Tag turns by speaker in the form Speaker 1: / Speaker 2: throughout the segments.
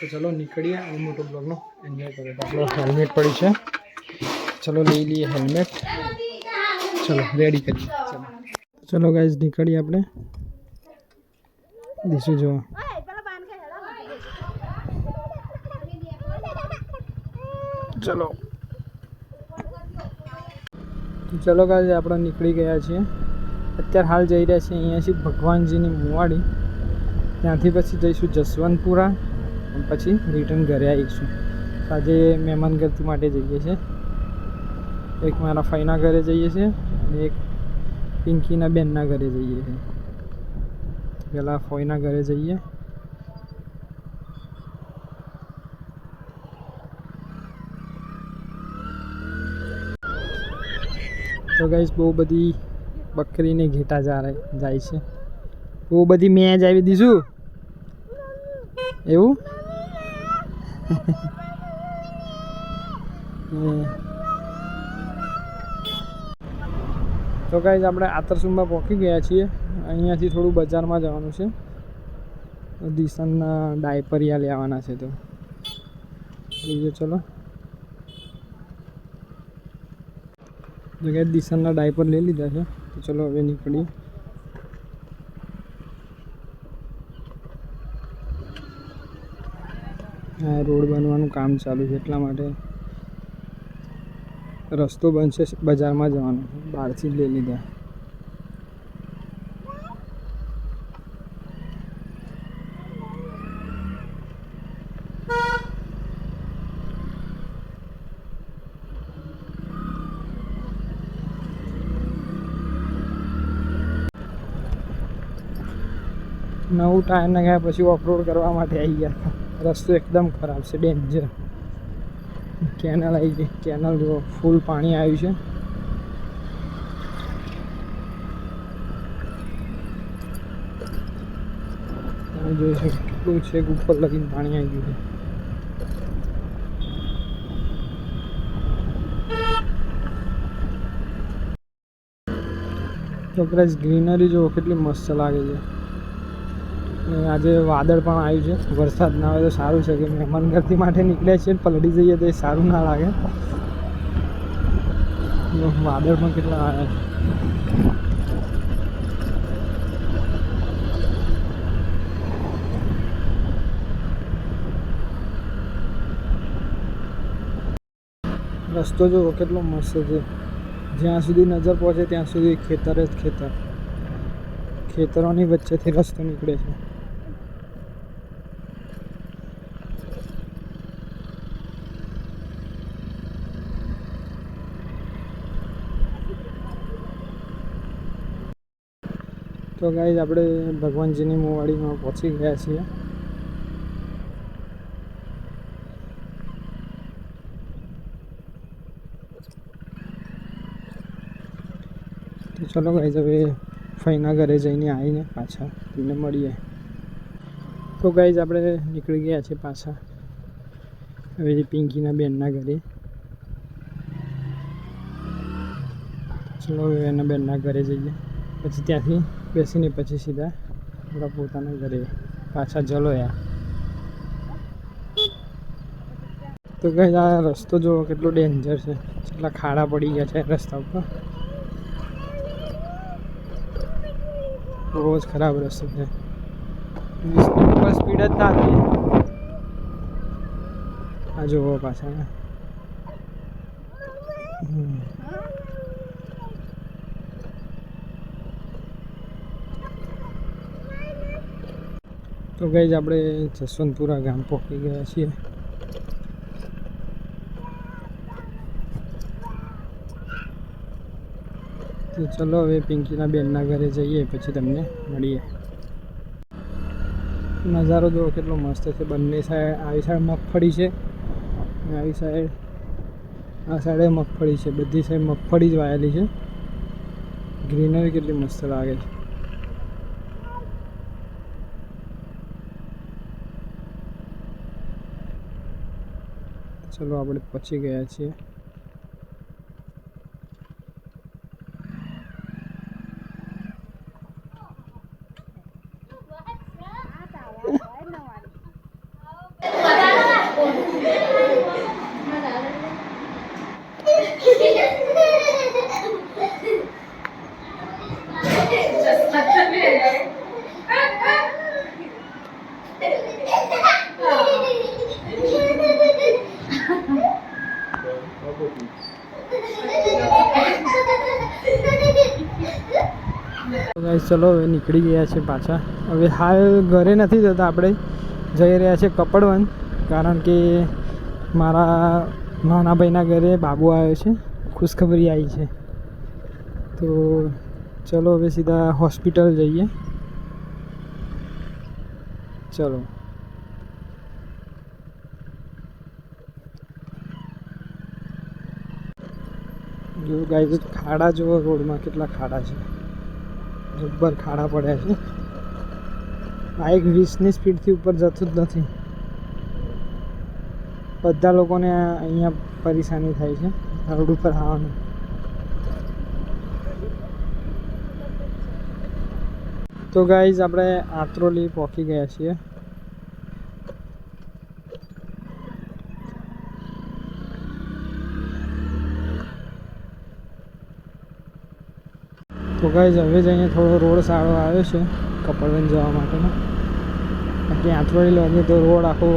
Speaker 1: तो चलो निकलिए और मोटो ब्लॉग नो एंजॉय करें। तो अपना हेलमेट पड़ी है, चलो ले लिए हेलमेट, चलो रेडी करिए। चलो गाइस निकलिए अपने दिशु जो चलो। तो चलो गाइस આપણે નીકળી ગયા છીએ। અત્યારે હાલ જઈ રહ્યા છીએ અહીંયાથી ભગવાનજીની મુવાડી, ત્યાંથી પછી જઈશું જસવંતપુરા, પછી રિટર્ન ઘરે આવીશું। આજે મહેમાન ગતિ માટે જઈએ છીએ, એક મારા ફઈના ઘરે જઈએ છીએ અને એક પિંકીના બેનના ઘરે જઈએ છીએ। પહેલાં ફઈના ઘરે જઈએ। तो गाइस બહુ બધી બકરીને ઘેટા જાય છે, બહુ બધી મેં જ આવી દીધું એવું। તો ગાઈસ આપણે આતરસુંબા પહોંચી ગયા છીએ। અહીંયાથી થોડું બજારમાં જવાનું છે, દિશાના ડાયપરિયા લેવાના છે, તો જોઈએ ચલો। जगह दिशा डायपर ले लीधा है, तो चलो हमें निकलिए। रोड बनवानुं काम चालू है, એટલા માટે रस्तो बनशे, बजार में जवानुं बहारथी ले लीधा। नव टायर नखाया पछी ऑफरोड करवा माटे आई गया। रस्तो एकदम खराब से डेन्जर। केनल आई गई, केनल जो फूल पानी आयु छे। जोई शको केटलुं छेक उपर लगीने पानी आई गयुं छे। तो गाइस ग्रीनरी जो केटली मस्त लागे छे। आज वादळ पण आव्युं छे, वरसाद ना आवे तो सारूं छे कि मेहमान गति माटे निकळ्या छीए, पलળી जईए तो सारूं ना लागे। वादळ पण केटला आव्या छे। रस्तो जो केटलो मस्त छे, ज्यां सुधी नजर पहोंचे त्यां सुधी खेतर ज खेतर, खेतरोनी वच्चेथी रस्तो निकळे छे। तो गाइस આપણે ભગવાનજીની મુવાડીમાં પહોંચી ગયા છીએ। તો ચલો ગાइस હવે ફઈના ઘરે જઈને આવીને પાછા તમને મળીએ। તો ગાइस આપણે નીકળી ગયા છે પાછા હવે પિંકીના બેનના ઘરે। ચલો હવે એના બેનના ઘરે જઈએ, પછી ત્યાંથી બેસીને પછી સીધા આપણા પોતાના ઘરે પાછા જલોયા। તો ગાइस આ રસ્તો જો કેટલો ડેન્જર છે, કેટલા ખાડા પડી ગયા છે રસ્તા ઉપર, બહુ જ ખરાબ રસ્તો છે। ઉપર સ્પીડ જ ના થાય। આ જુઓ પાછા तो गाइस આપણે જસવંતપુરા ગામ પહોંચી ગયા છીએ। તો ચલો હવે પિંકીના બેનના ઘરે જઈએ, પછી તમને મળીએ। નજારો જો કેટલો મસ્ત છે, બંને સાઈડ આવી સાઈડ મગફળી છે, આવી સાઈડ આ સાઈડે મગફળી છે, બધી સાઈડ મગફળી જ વાયેલી છે। ગ્રીનરી કેટલી મસ્ત લાગે છે। चलो આપણે પહોંચી ગયા છીએ। ગાઈસ ચલો હવે નીકળી ગયા છે પાછા. હવે હાલ ઘરે નથી જતા, આપણે જઈ રહ્યા છે કપડવન, કારણ કે મારા નાના ભાઈના ઘરે બાબુ આવ્યો છે, ખુશખબરી આવી છે. તો ચલો હવે સીધા હોસ્પિટલ જઈએ. ચલો. જો ગાઈસ ખાડા જુઓ, રોડમાં કેટલા ખાડા છે, જબ્બર ખાડા પડ્યા છે. બાઇક 20ની સ્પીડથી ઉપર જતું જ નથી. બધા લોકોને અહીંયા પરેશાની થાય છે રોડ ઉપર આવવાનું. તો ગાઈઝ આપણે આત્રોલી પહોંચી ગયા છીએ. તો ગાઈઝ હવે જ અહીંયા થોડો રોડ સારો આવ્યો છે કપડવન જવા માટેનો. બાકી આત્રોલી લાગે તો રોડ આખો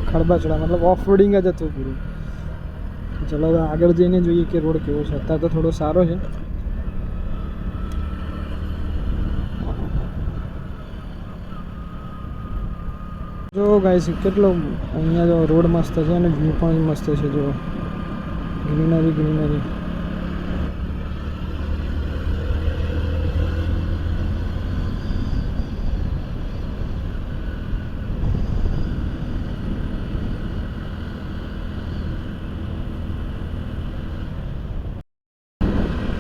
Speaker 1: ખડબચડા, મતલબ ઓફ રોડિંગ જ હતું પૂરું. ચલો હવે આગળ જઈને જોઈએ કે રોડ કેવો છે. અત્યારે તો થોડો સારો છે. જો ગાઈસ કેટલો અહીંયા જો રોડ મસ્ત છે અને વ્યૂ પણ મસ્ત છે. જો ગ્રીનરી ગ્રીનરી.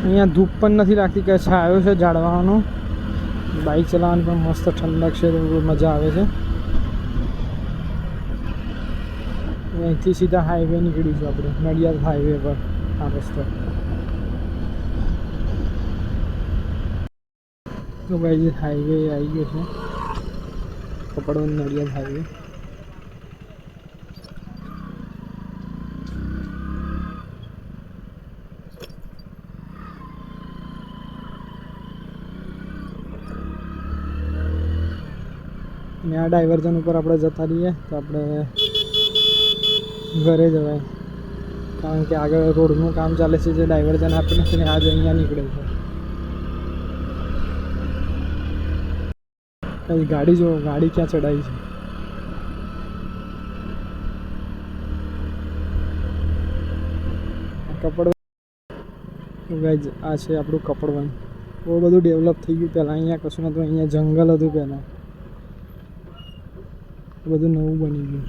Speaker 1: અહીંયા ધૂપ પણ નથી લાગતી, કે છાયો છે ઝાડવાનો. બાઇક ચલાવવાની પણ મસ્ત ઠંડક છે, મજા આવે છે. અહીંથી સીધા હાઈવે નીકળીશું આપણે, નડિયાદ હાઈવે પર આ રસ્તો. તો ભાઈ હાઈવે આવી ગયો છે, કપડવન નડિયાદ હાઈવે. અને આ ડાયવર્ઝન ઉપર આપણે જતા રહીએ તો આપણે ઘરે જવાય, કારણ કે આગળ રોડનું કામ ચાલે છે. જે ડાયવર્ઝન આપીને છે ને આજે અહીંયા નીકળે છે. કઈ ગાડી જો, ગાડી ક્યાં ચડાવી છે. કપડવન ગાઈઝ આ છે આપણું કપડવન. બહુ બધું ડેવલપ થઈ ગયું. પહેલાં અહીંયા કશું નહોતું, અહીંયા જંગલ હતું પહેલાં. બધું નવું બની ગયું.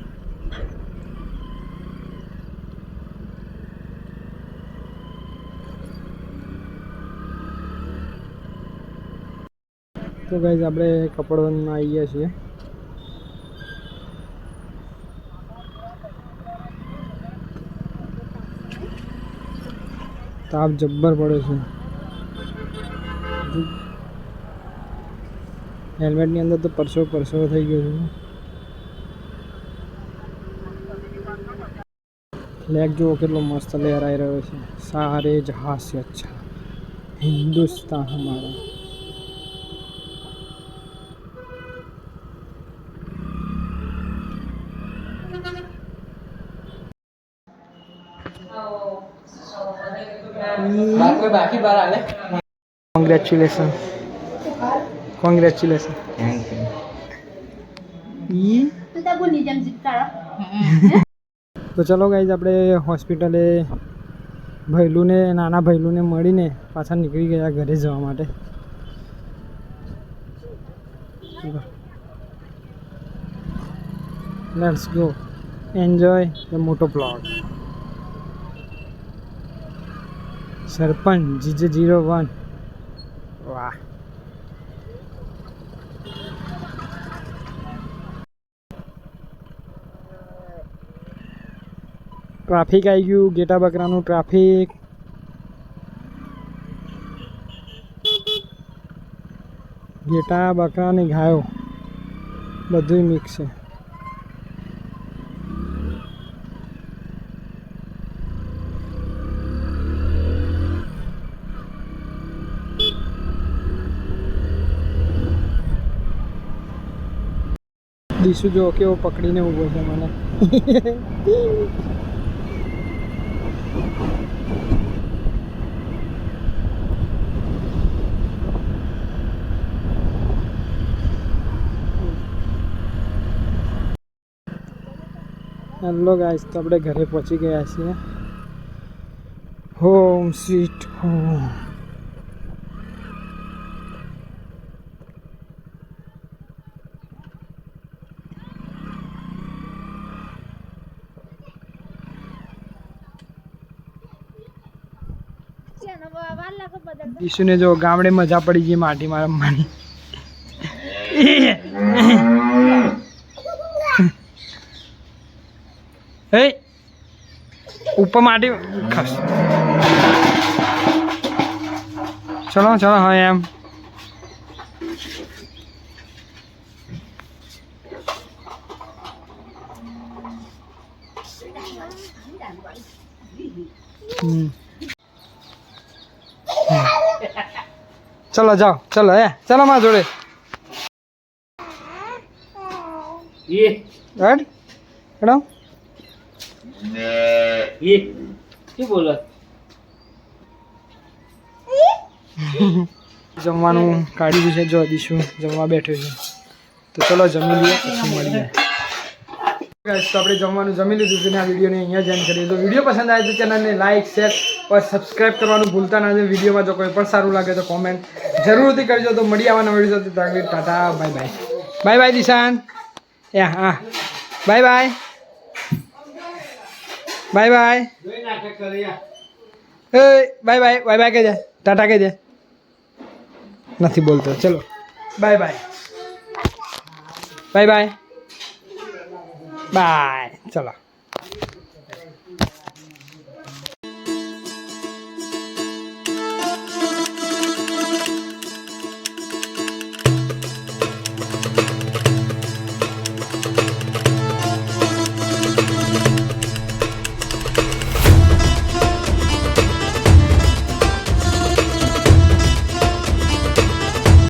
Speaker 1: તો ગાઈઝ આપણે કપડવનમાં આવી ગયા છીએ. તાપ જબ્બર પડે છે. હેલ્મેટની અંદર તો પરસેવો થઈ ગયો છે. ફ્લેગ જુઓ કેટલો મસ્ત લહેરાઈ રહ્યો છે. સારે જહાં સે અચ્છા હિન્દુસ્તાન હમારા. કોંગ્રેચ્યુલેશન. તો ચલો ગાઈઝ આપણે હોસ્પિટલે ભૈલુને, નાના ભૈલુને મળીને પાછા નીકળી ગયા ઘરે જવા માટે. લેટ્સ ગો, એન્જોય ધ મોટો બ્લોગ. સરપંચ GJ01. વાહ. ટ્રાફિક આવી ગયું, ગેટા બકરાનું ટ્રાફિક. ગેટા બકરા અને ગાયો બધું મિક્સ છે. દીસુ જો કેવો પકડીને ઊભો છે મને. હેલો ગાઈસ, તો આપણે ઘરે પહોંચી ગયા છીએ. Home sweet home. ઈશુને જો ગામડે મજા પડી ગઈ માટીમાં રમવાની. હે ઉપર માટી ખાસ. ચલો ચલો હા એમ. ચલો જાઓ ચલો ચલો માં જોડે. જમવાનું કાઢી દીધું છે, જો દીશું જમવા બેઠો છે. તો ચલો જમી લઈએ પછી મળીએ. તો આપણે જમવાનું જમી લીધું છે ને આ વિડીયોને અહીંયા જ એન્ડ કરીએ. તો વિડીયો પસંદ આવે તો ચેનલને લાઇક શેર और સબસ્ક્રાઈબ કરવાનું ભૂલતા ના. વિડીયોમાં જો કોઈ પણ સારું લાગે તો કોમેન્ટ જરૂરથી કરજો. તો મળી આવવાના વિડીયો સાથે. Tata bye bye. Bye bye Dishan. હા bye bye. Bye bye. Bye bye. Bye bye કહી દે. ટાટા કહી દે. નથી બોલતો. ચલો bye bye. Bye bye. Bye. ચલો.